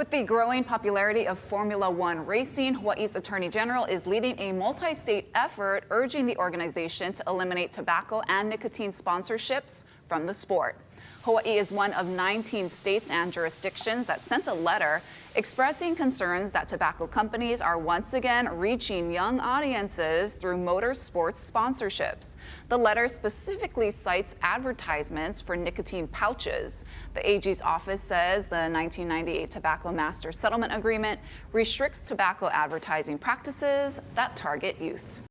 With the growing popularity of Formula One racing, Hawaii's Attorney General is leading a multi-state effort urging the organization to eliminate tobacco and nicotine sponsorships from the sport. Hawaii is one of 19 states and jurisdictions that sent a letter expressing concerns that tobacco companies are once again reaching young audiences through motor sports sponsorships. The letter specifically cites advertisements for nicotine pouches. The AG's office says the 1998 Tobacco Master Settlement Agreement restricts tobacco advertising practices that target youth.